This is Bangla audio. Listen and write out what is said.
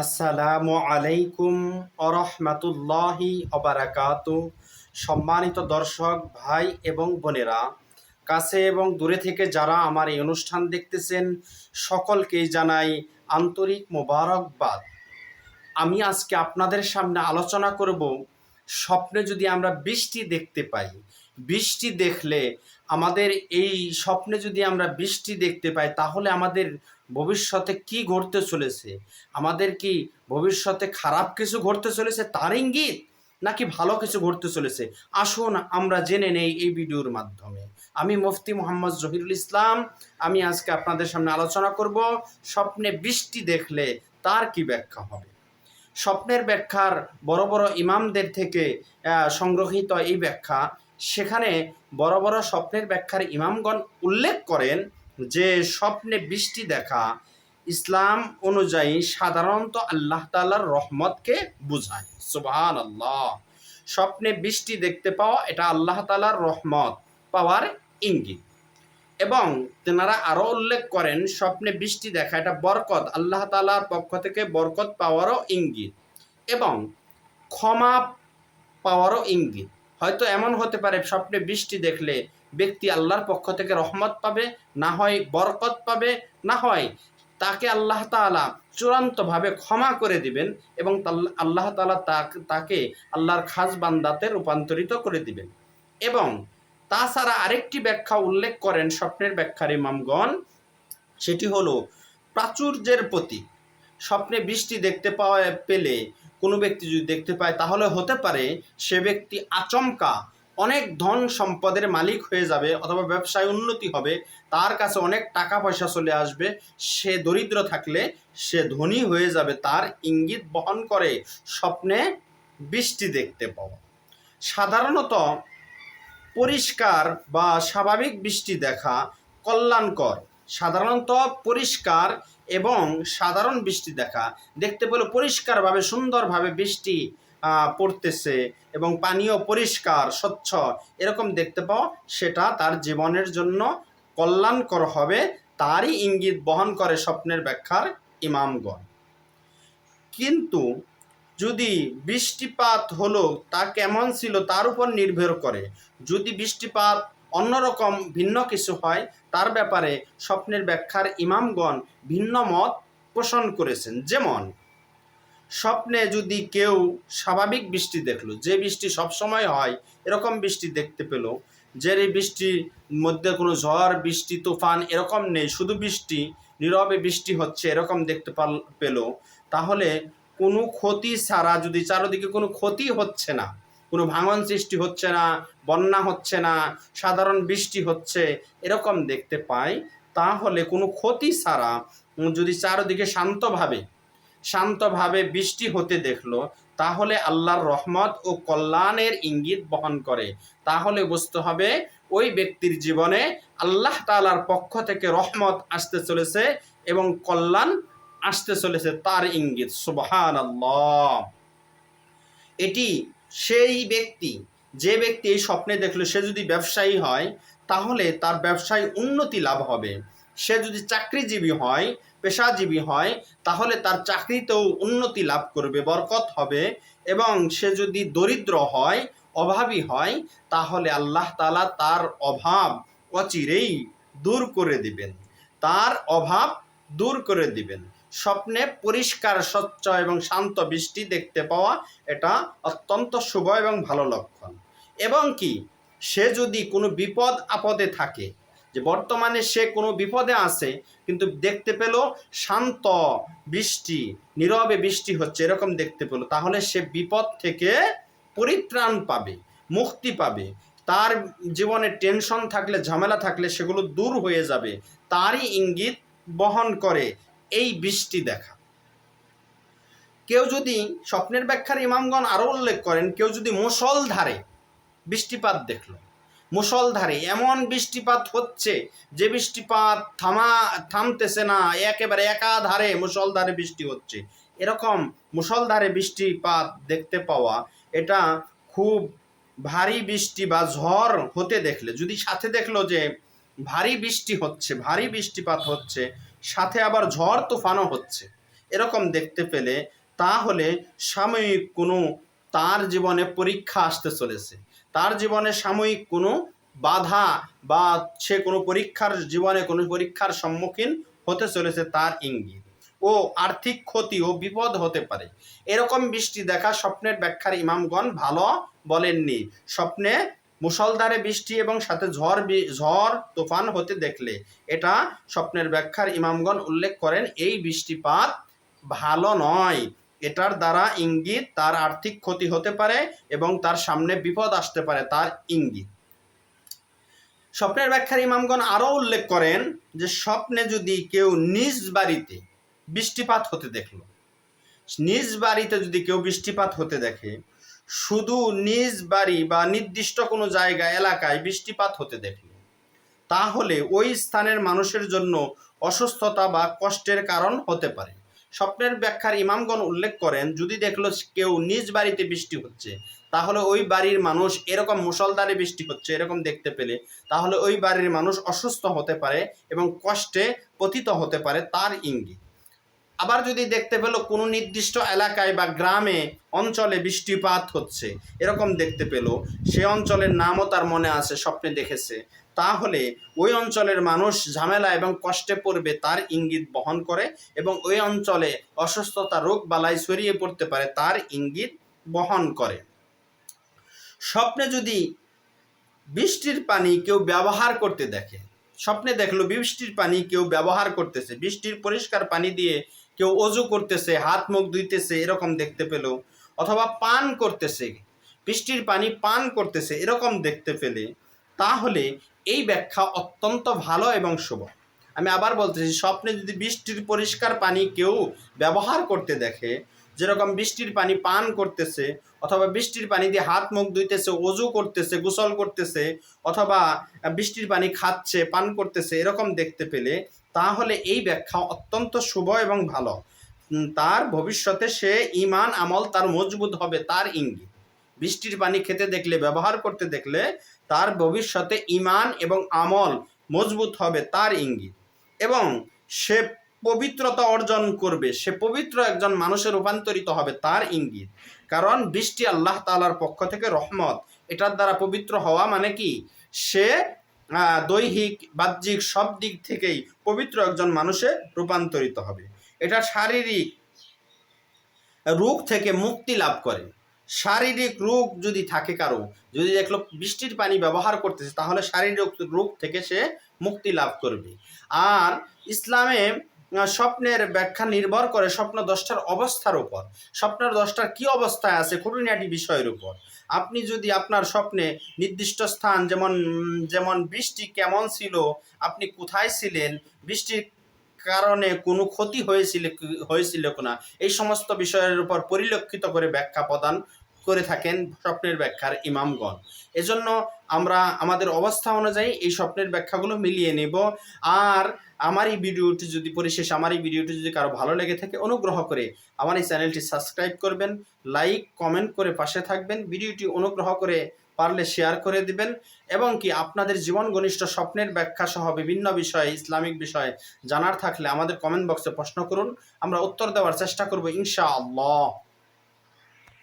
আসসালামু আলাইকুম আরহামাতুল্লাহি অবারাকাতু। সম্মানিত দর্শক ভাই এবং বোনেরা, কাছে এবং দূরে থেকে যারা আমার এই অনুষ্ঠান দেখতেছেন, সকলকেই জানাই আন্তরিক মোবারকবাদ। আমি আজকে আপনাদের সামনে আলোচনা করব, স্বপ্নে যদি আমরা বৃষ্টি দেখতে পাই, বৃষ্টি দেখলে আমাদের এই স্বপ্নে যদি আমরা বৃষ্টি দেখতে পাই তাহলে আমাদের ভবিষ্যতে কি ঘটতে চলেছে, আমাদের কি ভবিষ্যতে খারাপ কিছু ঘটতে চলেছে তার ইঙ্গিত, নাকি ভালো কিছু ঘটতে চলেছে? আসুন আমরা জেনে নেই এই ভিডিওর মাধ্যমে। আমি মুফতি মোহাম্মদ জহিরুল ইসলাম। আমি আজকে আপনাদের সামনে আলোচনা করব স্বপ্নে বৃষ্টি দেখলে তার কি ব্যাখ্যা হবে। স্বপ্নের ব্যাখ্যার বড় বড় ইমামদের থেকে সংগ্রহীত এই ব্যাখ্যা, সেখানে বড় বড় স্বপ্নের ব্যাখ্যার ইমামগণ উল্লেখ করেন যে স্বপ্নে বৃষ্টি দেখা ইসলাম অনুযায়ী সাধারণত আল্লাহ তাআলার রহমতকে বোঝায়। সুবহানাল্লাহ। স্বপ্নে বৃষ্টি দেখতে পাওয়া এটা আল্লাহ তাআলার রহমত পাওয়ার ইঙ্গিত। এবং তেনারা আরও উল্লেখ করেন স্বপ্নে বৃষ্টি দেখা এটা বরকত, আল্লাহ তাআলার পক্ষ থেকে বরকত পাওয়ারও ইঙ্গিত এবং ক্ষমা পাওয়ারও ইঙ্গিত। হয়তো এমন হতে পারে স্বপ্নে বৃষ্টি দেখলে ব্যক্তি আল্লাহর পক্ষ থেকে রহমত পাবে, না হয় বরকত পাবে, না হয় তাকে আল্লাহ তাআলা চূড়ান্তভাবে ক্ষমা করে দিবেন এবং আল্লাহ তাআলা তাকে আল্লাহর খাস বান্দাতে রূপান্তরিত করে দিবেন। এবং তাছাড়া আরেকটি ব্যাখ্যা উল্লেখ করেন স্বপ্নের ব্যাখ্যার ইমামগণ, সেটি হলো প্রাচুর্যের প্রতীক। স্বপ্নে বৃষ্টি দেখতে পেলে কোনো ব্যক্তি যদি দেখতে পায় তাহলে হতে পারে সে ব্যক্তি আচমকা অনেক ধন সম্পদের মালিক হয়ে যাবে, অথবা ব্যবসায় উন্নতি হবে, তার কাছে অনেক টাকা পয়সা চলে আসবে। সে দরিদ্র থাকলে সে ধনী হয়ে যাবে, তার ইঙ্গিত বহন করে স্বপ্নে বৃষ্টি দেখতে পাওয়া। সাধারণত পরিষ্কার বা স্বাভাবিক বৃষ্টি দেখা কল্যাণকর। সাধারণত পরিষ্কার এবং সাধারণ বৃষ্টি দেখা, দেখতে পেলে পরিষ্কারভাবে সুন্দরভাবে বৃষ্টি পড়তেছে এবং পানীয় পরিষ্কার স্বচ্ছ এরকম দেখতে পাওয়া, সেটা তার জীবনের জন্য কল্যাণকর হবে, তারই ইঙ্গিত বহন করে স্বপ্নের ব্যাখ্যার ইমামগণ। কিন্তু যদি বৃষ্টিপাত হলো তা কেমন ছিল তার উপর নির্ভর করে। যদি বৃষ্টিপাত অন্যরকম ভিন্ন কিছু হয়, তার ব্যাপারে স্বপ্নের ব্যাখ্যার ইমামগণ ভিন্ন মত পোষণ করেছেন। যেমন স্বপ্নে যদি কেউ স্বাভাবিক বৃষ্টি দেখলো, যে বৃষ্টি সবসময় হয় এরকম বৃষ্টি দেখতে পেল, যে এই বৃষ্টির মধ্যে কোনো ঝড় বৃষ্টি তুফান এরকম নেই, শুধু বৃষ্টি, নীরবে বৃষ্টি হচ্ছে এরকম দেখতে পেল, তাহলে কোনো ক্ষতি ছাড়া, যদি চারদিকে কোনো ক্ষতি হচ্ছে না, কোনো ভাঙন সৃষ্টি হচ্ছে না, বন্যা হচ্ছে না, সাধারণ বৃষ্টি হচ্ছে এরকম দেখতে পাই, তাহলে কোনো ক্ষতি ছাড়া যদি চারদিকে শান্তভাবে বৃষ্টি হতে দেখলো, তাহলে আল্লাহর রহমত ও কল্যাণের ইঙ্গিত বহন করে। তাহলে বুঝতে হবে ওই ব্যক্তির জীবনে আল্লাহ তাআলার পক্ষ থেকে রহমত আসতে চলেছে এবং কল্যাণ আসতে চলেছে, তার ইঙ্গিত। সুবহানাল্লাহ। এটি সেই ব্যক্তি, যে ব্যক্তি এই স্বপ্নে দেখলো, সে যদি ব্যবসায়ী হয় তাহলে তার ব্যবসায় উন্নতি লাভ হবে। সে যদি চাকরিজীবী হয়, পেশাজীবী হয়, তাহলে তার চাকরিতেও উন্নতি লাভ করবে, বরকত হবে। এবং সে যদি দরিদ্র হয়, অভাবী হয়, তাহলে আল্লাহ তাআলা তার অভাব অচিরেই দূর করে দিবেন, তার অভাব দূর করে দিবেন। স্বপ্নে পরিষ্কার স্বচ্ছ এবং শান্ত বৃষ্টি দেখতে পাওয়া এটা অত্যন্ত শুভ এবং ভালো লক্ষণ। এবং কি, সে যদি কোনো বিপদ আপদে থাকে, যে বর্তমানে সে কোনো বিপদে আছে কিন্তু দেখতে পেল শান্ত বৃষ্টি, নীরবে বৃষ্টি হচ্ছে এরকম দেখতে পেল, তাহলে সে বিপদ থেকে পরিত্রাণ পাবে, মুক্তি পাবে। তার জীবনে টেনশন থাকলে, ঝামেলা থাকলে সেগুলো দূর হয়ে যাবে, তারই ইঙ্গিত বহন করে এই বৃষ্টি দেখা। কেউ যদি, স্বপ্নের ব্যাখ্যার ইমামগণ আরও উল্লেখ করেন, কেউ যদি মুষলধারে বৃষ্টিপাত দেখলো, মুষলধারে এমন বৃষ্টিপাত হচ্ছে যে বৃষ্টিপাত থামতেছে না, একেবারে একাধারে মুষলধারে বৃষ্টি হচ্ছে, এরকম মুষলধারে বৃষ্টিপাত দেখতে পাওয়া, এটা খুব ভারী বৃষ্টি বা ঝড় হতে দেখলে, যদি সাথে দেখলো যে ভারী বৃষ্টি হচ্ছে, ভারী বৃষ্টিপাত হচ্ছে, সাথে আবার ঝড় তুফানও হচ্ছে, এরকম দেখতে পেলে তাহলে সাময়িক কোনো তার জীবনে পরীক্ষা আসতে চলেছে, তার জীবনে সাময়িক কোনো বাধা বা সে কোনো জীবনে কোনো পরীক্ষার সম্মুখীন হতে চলেছে তার ইঙ্গিত, ও আর্থিক ক্ষতি ও বিপদ হতে পারে। এরকম বৃষ্টি দেখা স্বপ্নের ব্যাখ্যার ইমামগণ ভালো বলেননি। স্বপ্নে মুষলধারে বৃষ্টি এবং সাথে ঝড় তুফান হতে দেখলে এটা স্বপ্নের ব্যাখ্যার ইমামগণ উল্লেখ করেন এই বৃষ্টিপাত ভালো নয়, এটার দ্বারা ইঙ্গিত তার আর্থিক ক্ষতি হতে পারে এবং তার সামনে বিপদ আসতে পারে, তার ইঙ্গিত। স্বপ্নের ব্যাখ্যার ইমামগণ আরও উল্লেখ করেন যে স্বপ্নে যদি কেউ নিজ বাড়িতে বৃষ্টিপাত হতে দেখল, নিজ বাড়িতে যদি কেউ বৃষ্টিপাত হতে দেখে, শুধু নিজ বাড়ি বা নির্দিষ্ট কোনো জায়গা এলাকায় বৃষ্টিপাত হতে দেখল, তাহলে ওই স্থানের মানুষের জন্য অসুস্থতা বা কষ্টের কারণ হতে পারে। স্বপ্নের ব্যাখ্যার ইমামগণ উল্লেখ করেন যদি দেখলো কেউ নিজ বাড়িতে বৃষ্টি হচ্ছে, তাহলে ওই বাড়ির মানুষ এরকম মুষলধারে বৃষ্টি হচ্ছে এরকম দেখতে পেলে তাহলে ওই বাড়ির মানুষ অসুস্থ হতে পারে এবং কষ্টে পতিত হতে পারে, তার ইঙ্গিত। আবার যদি দেখতে পেল কোনো নির্দিষ্ট এলাকায় বা গ্রামে অঞ্চলে বৃষ্টিপাত হচ্ছে এরকম দেখতে পেল, সে অঞ্চলের নামও তার মনে আছে, স্বপ্নে দেখেছে, তাহলে ওই অঞ্চলের মানুষ ঝামেলা এবং কষ্টে পড়বে তার ইঙ্গিত বহন করে এবং ওই অঞ্চলে অসুস্থতা রোগ বালাই ছড়িয়ে পড়তে পারে তার ইঙ্গিত বহন করে। স্বপ্নে যদি বৃষ্টির পানি কেউ ব্যবহার করতে দেখে, স্বপ্নে দেখলো বৃষ্টির পানি কেউ ব্যবহার করতেছে, বৃষ্টির পরিষ্কার পানি দিয়ে কেউ অজু করতেছে, হাত মুখ ধুইতেছে এরকম দেখতে পেল, অথবা পান করতেছে, বৃষ্টির পানি পান করতেছে এরকম দেখতে পেলে, তাহলে এই ব্যাখ্যা অত্যন্ত ভালো এবং শুভ। আমি আবার বলতেছি, স্বপ্নে যদি বৃষ্টির পরিষ্কার পানি কেউ ব্যবহার করতে দেখে, যেরকম বৃষ্টির পানি পান করতেছে অথবা বৃষ্টির পানি দিয়ে হাত মুখ ধুইতেছে, অজু করতেছে, গোসল করতেছে, অথবা বৃষ্টির পানি খাচ্ছে, পান করতেছে এরকম দেখতে পেলে, তাহলে এই ব্যাখ্যা অত্যন্ত শুভ এবং ভালো। তার ভবিষ্যতে সে ঈমান আমল তার মজবুত হবে, তার ইঙ্গিত। বৃষ্টির পানি খেতে দেখলে, ব্যবহার করতে দেখলে তার ভবিষ্যতে ঈমান এবং আমল মজবুত হবে, তার ইঙ্গিত। এবং সে পবিত্রতা অর্জন করবে, সে পবিত্র একজন মানুষে রূপান্তরিত হবে, তার ইঙ্গিত। কারণ বৃষ্টি আল্লাহ তাআলার পক্ষ থেকে রহমত, এটার দ্বারা পবিত্র হওয়া মানে কি, সে দৈহিক বাহ্যিক সব দিক থেকেই পবিত্র একজন মানুষে রূপান্তরিত হবে। এটা শারীরিক রোগ থেকে মুক্তি লাভ করে। শারীরিক রোগ যদি থাকে কারো, যদি দেখলো বৃষ্টির পানি ব্যবহার করতেছে, তাহলে শারীরিক রোগ থেকে সে মুক্তি লাভ করবে। আর ইসলামে স্বপ্নের ব্যাখ্যা নির্ভর করে স্বপ্ন দশটার অবস্থার উপর, স্বপ্নের দশটার কী অবস্থায় আছে খুঁটিনাটি বিষয়ের উপর। আপনি যদি আপনার স্বপ্নে নির্দিষ্ট স্থান, যেমন বৃষ্টি কেমন ছিল, আপনি কোথায় ছিলেন, বৃষ্টির কারণে কোনো ক্ষতি হয়েছিল কিনা, এই সমস্ত বিষয়ের উপর পরিলক্ষিত করে ব্যাখ্যা প্রদান করে থাকেন স্বপ্নের ব্যাখ্যার ইমামগণ। এজন্য আমরা আমাদের অবস্থা অনুযায়ী এই স্বপ্নের ব্যাখ্যাগুলো মিলিয়ে নেব। আর আমার এই ভিডিওটি যদি কারো ভালো লেগে থাকে, অনুগ্রহ করে আমার এই চ্যানেলটি সাবস্ক্রাইব করবেন, লাইক কমেন্ট করে পাশে থাকবেন, ভিডিওটি অনুগ্রহ করে পারলে শেয়ার করে দিবেন, এবং কি আপনাদের জীবন ঘনিষ্ঠ স্বপ্নের ব্যাখ্যা সহ বিভিন্ন বিষয়ে, ইসলামিক বিষয়ে জানার থাকলে আমাদের কমেন্ট বক্সে প্রশ্ন করুন, আমরা উত্তর দেওয়ার চেষ্টা করব ইনশাআল্লাহ।